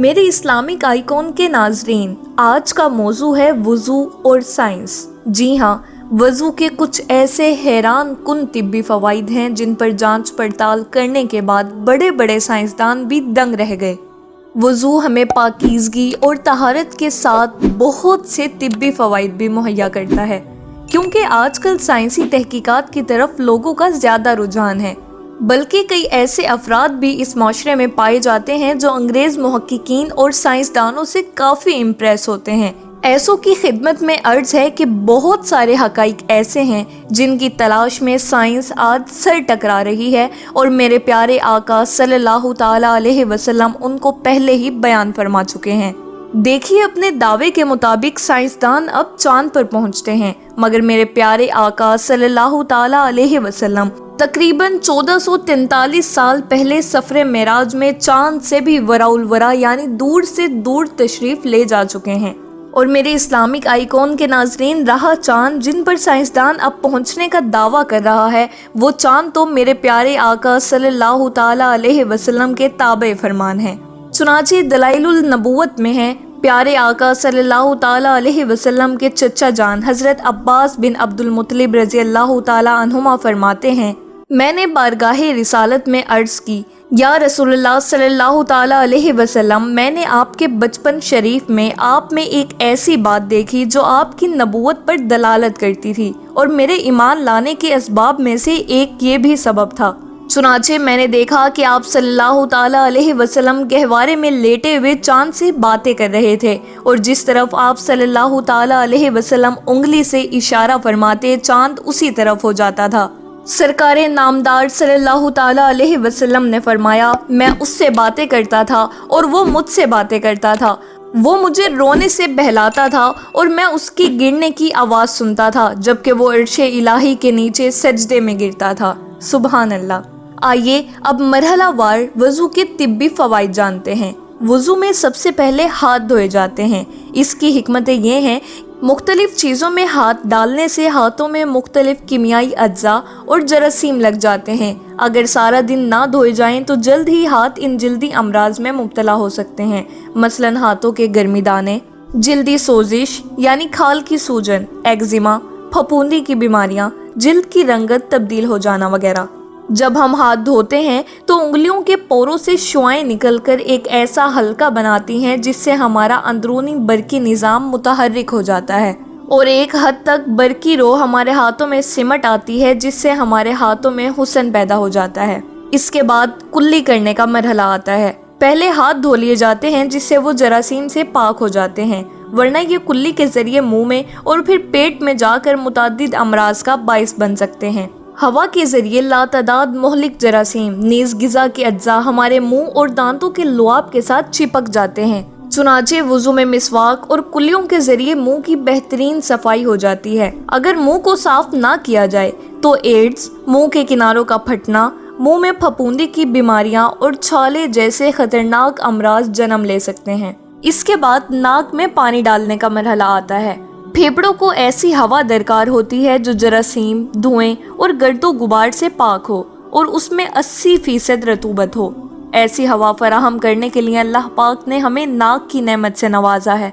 میرے Islamic icon کے ناظرین، آج کا موضوع ہے وضو اور سائنس۔ جی ہاں، وضو کے کچھ ایسے حیران کن طبی فوائد ہیں جن پر جانچ پڑتال کرنے کے بعد بڑے بڑے سائنسدان بھی دنگ رہ گئے۔ وضو ہمیں پاکیزگی اور طہارت کے ساتھ بہت سے طبی فوائد بھی مہیا کرتا ہے، کیونکہ آج کل سائنسی تحقیقات کی طرف لوگوں کا زیادہ رجحان ہے۔ بلکہ کئی ایسے افراد بھی اس معاشرے میں پائے جاتے ہیں جو انگریز محققین اور سائنسدانوں سے کافی امپریس ہوتے ہیں۔ ایسوں کی خدمت میں عرض ہے کہ بہت سارے حقائق ایسے ہیں جن کی تلاش میں سائنس آج سر ٹکرا رہی ہے، اور میرے پیارے آقا صلی اللہ تعالی علیہ وسلم ان کو پہلے ہی بیان فرما چکے ہیں۔ دیکھیے، اپنے دعوے کے مطابق سائنسدان اب چاند پر پہنچتے ہیں، مگر میرے پیارے آقا صلی اللہ تعالی علیہ وسلم تقریباً 1443 سال پہلے سفر معراج میں چاند سے بھی وراء الورا یعنی دور سے دور تشریف لے جا چکے ہیں۔ اور میرے اسلامک آئیکن کے ناظرین، راہ چاند جن پر سائنسدان اب پہنچنے کا دعویٰ کر رہا ہے، وہ چاند تو میرے پیارے آقا صلی اللہ تعالی علیہ وسلم کے تابع فرمان ہیں۔ چنانچہ دلائل النبوت میں ہے، پیارے آقا صلی اللہ تعالی علیہ وسلم کے چچا جان حضرت عباس بن عبد المطلب رضی اللہ تعالی عنہما فرماتے ہیں، میں نے بارگاہ رسالت میں عرض کی، یا رسول اللہ صلی اللہ تعالی علیہ وسلم، میں نے آپ کے بچپن شریف میں آپ میں ایک ایسی بات دیکھی جو آپ کی نبوت پر دلالت کرتی تھی، اور میرے ایمان لانے کے اسباب میں سے ایک یہ بھی سبب تھا۔ چنانچہ میں نے دیکھا کہ آپ صلی اللہ تعالی علیہ وسلم گہوارے میں لیٹے ہوئے چاند سے باتیں کر رہے تھے، اور جس طرف آپ صلی اللہ تعالی علیہ وسلم انگلی سے اشارہ فرماتے، چاند اسی طرف ہو جاتا تھا۔ سرکار نامدار صلی اللہ تعالی علیہ وسلم نے فرمایا، میں اس سے باتیں کرتا تھا اور وہ مجھ سے باتیں کرتا تھا، وہ مجھے رونے سے بہلاتا تھا اور میں اس کی گرنے کی آواز سنتا تھا، جبکہ وہ عرش الہی کے نیچے سجدے میں گرتا تھا۔ سبحان اللہ۔ آئیے اب مرحلہ وار وضو کے طبی فوائد جانتے ہیں۔ وضو میں سب سے پہلے ہاتھ دھوئے جاتے ہیں۔ اس کی حکمتیں یہ ہیں، مختلف چیزوں میں ہاتھ ڈالنے سے ہاتھوں میں مختلف کیمیائی اجزاء اور جراثیم لگ جاتے ہیں۔ اگر سارا دن نہ دھوئے جائیں تو جلد ہی ہاتھ ان جلدی امراض میں مبتلا ہو سکتے ہیں، مثلاً ہاتھوں کے گرمی دانے، جلدی سوزش یعنی کھال کی سوجن، ایگزیما، پھپھوندی کی بیماریاں، جلد کی رنگت تبدیل ہو جانا وغیرہ۔ جب ہم ہاتھ دھوتے ہیں تو انگلیوں کے پوروں سے شعاعیں نکل کر ایک ایسا حلقہ بناتی ہیں جس سے ہمارا اندرونی برقی نظام متحرک ہو جاتا ہے، اور ایک حد تک برقی روح ہمارے ہاتھوں میں سمٹ آتی ہے، جس سے ہمارے ہاتھوں میں حسن پیدا ہو جاتا ہے۔ اس کے بعد کلی کرنے کا مرحلہ آتا ہے۔ پہلے ہاتھ دھو لیے جاتے ہیں جس سے وہ جراثیم سے پاک ہو جاتے ہیں، ورنہ یہ کلی کے ذریعے منہ میں اور پھر پیٹ میں جا کر متعدد امراض کا باعث بن سکتے ہیں۔ ہوا کے ذریعے لاتعداد مہلک جراثیم نیز غذا کے اجزاء ہمارے منہ اور دانتوں کے لعاب کے ساتھ چپک جاتے ہیں۔ چنانچہ وضو میں مسواک اور کلیوں کے ذریعے منہ کی بہترین صفائی ہو جاتی ہے۔ اگر منہ کو صاف نہ کیا جائے تو ایڈز، منہ کے کناروں کا پھٹنا، منہ میں پھپھوندی کی بیماریاں اور چھالے جیسے خطرناک امراض جنم لے سکتے ہیں۔ اس کے بعد ناک میں پانی ڈالنے کا مرحلہ آتا ہے۔ پھیپھڑوں کو ایسی ہوا درکار ہوتی ہے جو جراثیم، دھوئیں اور گرد و غبار سے پاک ہو اور اس میں 80% رطوبت ہو۔ ایسی ہوا فراہم کرنے کے لیے اللہ پاک نے ہمیں ناک کی نعمت سے نوازا ہے۔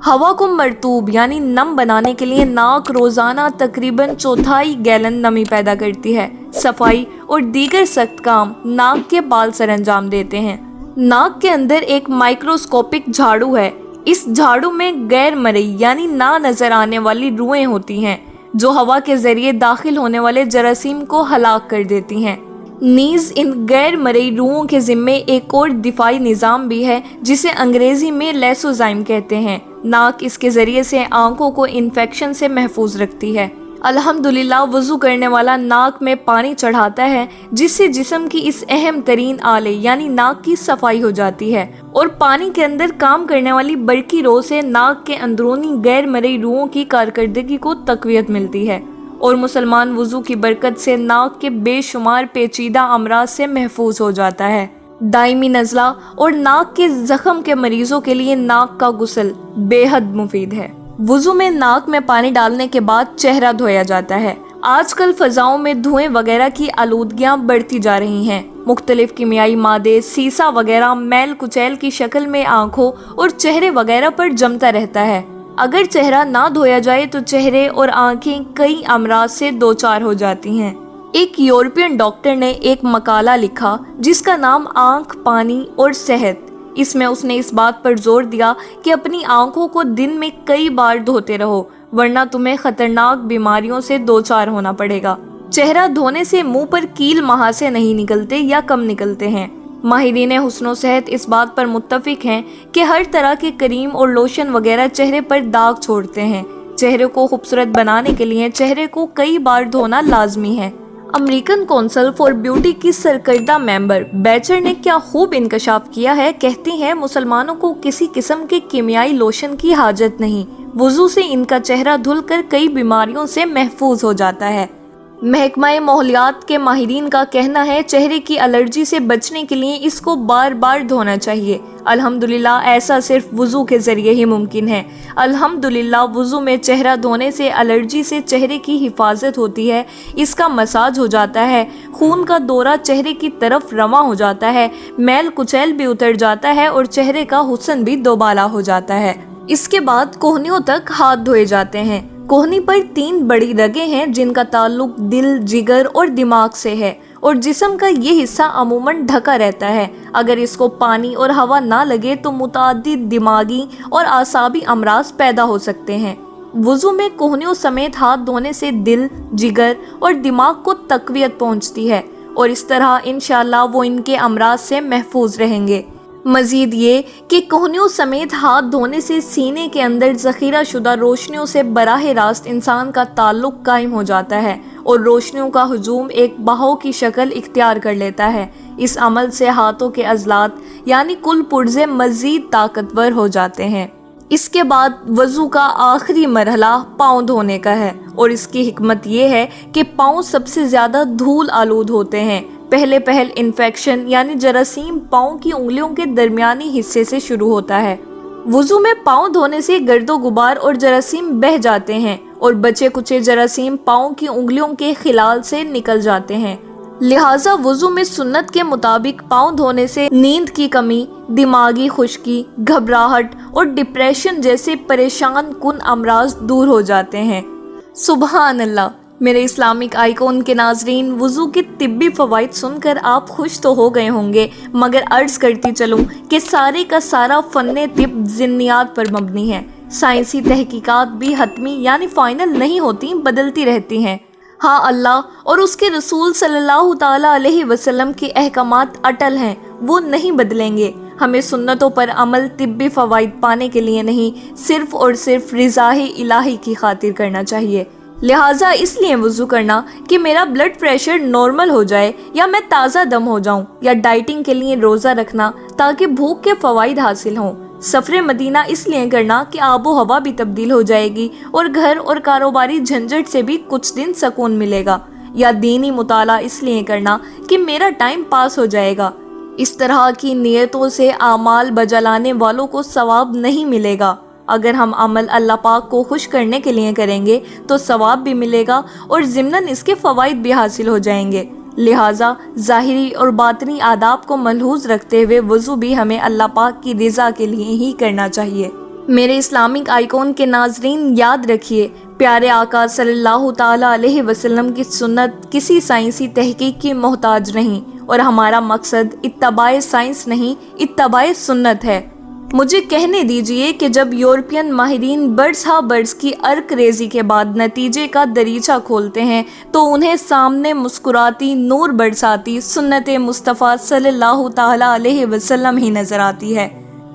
ہوا کو مرطوب یعنی نم بنانے کے لیے ناک روزانہ تقریباً 1/4 گیلن نمی پیدا کرتی ہے۔ صفائی اور دیگر سخت کام ناک کے بال سر انجام دیتے ہیں۔ ناک کے اندر ایک مائکروسکوپک جھاڑو ہے۔ اس جھاڑو میں غیر مرئی یعنی نہ نظر آنے والی روئیں ہوتی ہیں جو ہوا کے ذریعے داخل ہونے والے جراثیم کو ہلاک کر دیتی ہیں۔ نیز ان غیر مرئی روؤں کے ذمے ایک اور دفاعی نظام بھی ہے جسے انگریزی میں لیسوزائم کہتے ہیں۔ ناک اس کے ذریعے سے آنکھوں کو انفیکشن سے محفوظ رکھتی ہے۔ الحمدللہ وضو کرنے والا ناک میں پانی چڑھاتا ہے جس سے جسم کی اس اہم ترین آلے یعنی ناک کی صفائی ہو جاتی ہے، اور پانی کے اندر کام کرنے والی برقی رو سے ناک کے اندرونی غیر مرئی روؤں کی کارکردگی کو تقویت ملتی ہے، اور مسلمان وضو کی برکت سے ناک کے بے شمار پیچیدہ امراض سے محفوظ ہو جاتا ہے۔ دائمی نزلہ اور ناک کے زخم کے مریضوں کے لیے ناک کا غسل بے حد مفید ہے۔ وضو میں ناک میں پانی ڈالنے کے بعد چہرہ دھویا جاتا ہے۔ آج کل فضاؤں میں دھوئیں وغیرہ کی آلودگیاں بڑھتی جا رہی ہیں۔ मुख्तलिफ कीमियाई मादे, सीसा वगैरह मैल कुचैल की शक्ल में आंखों और चेहरे वगैरह पर जमता रहता है। अगर चेहरा ना धोया जाए तो चेहरे और आंखें कई अमराज से दो चार हो जाती हैं। एक यूरोपियन डॉक्टर ने एक मकाला लिखा जिसका नाम आंख, पानी और सेहत। इसमें उसने इस बात पर जोर दिया कि अपनी आंखों को दिन में कई बार धोते रहो, वरना तुम्हें खतरनाक बीमारियों से दो चार होना पड़ेगा। चेहरा धोने से मुंह पर कील महासे नहीं निकलते या कम निकलते हैं। माहिरीन हुस्नो सेहत इस बात पर मुत्तफिक हैं कि हर तरह के क्रीम और लोशन वगैरह चेहरे पर दाग छोड़ते हैं। चेहरे को खूबसूरत बनाने के लिए चेहरे को कई बार धोना लाजमी है। अमेरिकन काउंसिल फॉर ब्यूटी की सरकर्दा मेंबर बैचर ने क्या खूब इंकशाफ किया है। कहती हैं मुसलमानों को किसी किस्म के कीमियाई लोशन की हाजत नहीं, वुजू से इनका चेहरा धुलकर कई बीमारियों से महफूज हो जाता है। महकमा माहौलियात के माहिरीन का कहना है चेहरे की एलर्जी से बचने के लिए इसको बार बार धोना चाहिए। अल्हम्दुलिल्लाह ऐसा सिर्फ वुजू के जरिए ही मुमकिन है। अल्हम्दुलिल्लाह वुजू में चेहरा धोने से एलर्जी से चेहरे की हिफाजत होती है, इसका मसाज हो जाता है, खून का दौरा चेहरे की तरफ रवां हो जाता है, मैल कुचैल भी उतर जाता है और चेहरे का हुस्न भी दोबाला हो जाता है। इसके बाद कोहनियों तक हाथ धोए जाते हैं। कोहनी पर 3 बड़ी रगें हैं जिनका ताल्लुक दिल, जिगर और दिमाग से है और जिस्म का ये हिस्सा अमूमन ढका रहता है। अगर इसको पानी और हवा ना लगे तो मुताद्दिद दिमागी और आसाबी अमराज पैदा हो सकते हैं। वुजू में कोहनियों समेत हाथ धोने से दिल, जिगर और दिमाग को तकवीयत पहुंचती है और इस तरह इंशाअल्लाह वो इनके अमराज से महफूज रहेंगे। मजीद ये कि कोहनियों समेत हाथ धोने से सीने के अंदर ज़ख़ीरा शुदा रोशनियों से बराह रास्त इंसान का ताल्लुक कायम हो जाता है और रोशनियों का हुजूम एक बहाव की शक्ल इख्तियार कर लेता है। इस अमल से हाथों के अज़लात यानी कुल पुर्जे मज़ीद ताकतवर हो जाते हैं। इसके बाद वज़ू का आखिरी मरहला पाँव धोने का है और इसकी हिकमत ये है कि पाँव सबसे ज़्यादा धूल आलूद होते हैं। पहल इन्फेक्शन यानी जरासीम पाँव की उंगलियों के दरमियानी हिस्से से शुरू होता है। वुजू में पाँव धोने से गर्दो गुबार और जरासीम बह जाते हैं और बचे कुचे जरासीम पाँव की उंगलियों के खिलाल से निकल जाते हैं। लिहाजा वुजू में सुन्नत के मुताबिक पाँव धोने से नींद की कमी, दिमागी खुश्की, घबराहट और डिप्रेशन जैसे परेशान कुन अमराज दूर हो जाते हैं। सुबहान अल्लाह। मेरे इस्लामिक आइकॉन के नाजरीन, वुजू के तिब्बी फ़वाइद सुनकर आप खुश तो हो गए होंगे, मगर अर्ज़ करती चलूँ कि सारे का सारा फ़न्ने तिब ज़िन्नियात पर मबनी है। साइंसी तहकीकात भी हतमी यानी फ़ाइनल नहीं होती, बदलती रहती हैं। हाँ, अल्लाह और उसके रसूल सल्लल्लाहु ताला अलैहि वसल्लम के अहकामात अटल हैं, वो नहीं बदलेंगे। हमें सुन्नतों पर अमल तिब्बी फ़वाइद पाने के लिए नहीं, सिर्फ़ और सिर्फ रिज़ाए इलाही की खातिर करना चाहिए। लिहाजा इसलिए वुजू करना कि मेरा ब्लड प्रेशर नॉर्मल हो जाए या मैं ताज़ा दम हो जाऊं, या डाइटिंग के लिए रोज़ा रखना ताकि भूख के फ़वाइद हासिल हों। सफ़र मदीना इसलिए करना कि आबो हवा भी तब्दील हो जाएगी और घर और कारोबारी झंझट से भी कुछ दिन सुकून मिलेगा। या दीनी मुताला इसलिए करना कि मेरा टाइम पास हो जाएगा। इस तरह की नियतों से आमाल बजा लाने वालों को सवाब नहीं मिलेगा। अगर हम अमल अल्लाह पाक को खुश करने के लिए करेंगे तो सवाब भी मिलेगा और ज़िम्नन इसके फ़वाइद भी हासिल हो जाएंगे। लिहाजा ज़ाहिरी और बातनी आदाब को मलहूज़ रखते हुए वज़ू भी हमें अल्लाह पाक की रज़ा के लिए ही करना चाहिए। मेरे इस्लामिक आइकॉन के नाजरीन, याद रखिए, प्यारे आका सल्लल्लाहु ताला अलैहि वसल्लम की सुन्नत किसी साइंसी तहकीक की मोहताज नहीं और हमारा मकसद इत्तबाए साइंस नहीं, इत्तबाए सुन्नत है। मुझे कहने दीजिए कि जब यूरोपियन माहिरीन बर्ड्स हा बर्ड्स की अर्क रेजी के बाद नतीजे का दरीचा खोलते हैं तो उन्हें सामने मुस्कुराती नूर बरसाती सुन्नत मुस्तफ़ा सल्लल्लाहु ताला अलैहि वसल्लम ही नज़र आती है।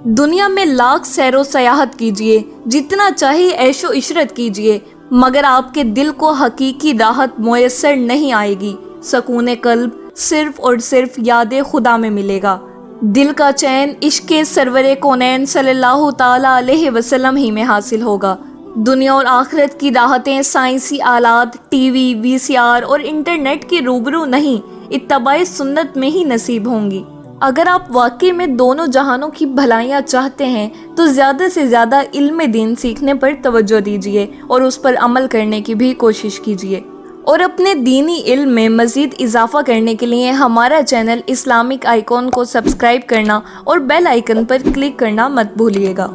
दुनिया में लाख सैरो सयाहत कीजिए, जितना चाहे ऐशो इशरत कीजिए, मगर आपके दिल को हकीकी राहत मुयस्सर नहीं आएगी। सकून कल्ब सिर्फ और सिर्फ याद खुदा में मिलेगा। दिल का चैन इश्क़े सरवरे कौनैन सल्लल्लाहु ताला अलैहि वसल्लम ही में हासिल होगा। दुनिया और आखिरत की राहतें साइंसी आलात, टीवी, वीसीआर और इंटरनेट के रूबरू नहीं, इत्तबाए सुन्नत में ही नसीब होंगी। अगर आप वाकई में दोनों जहानों की भलाइयाँ चाहते हैं तो ज़्यादा से ज़्यादा इल्म दीन सीखने पर तवज्जो दीजिए और उस पर अमल करने की भी कोशिश कीजिए। اور اپنے دینی علم میں مزید اضافہ کرنے کے لیے ہمارا چینل اسلامک آئیکن کو سبسکرائب کرنا اور بیل آئیکن پر کلک کرنا مت بھولیے گا۔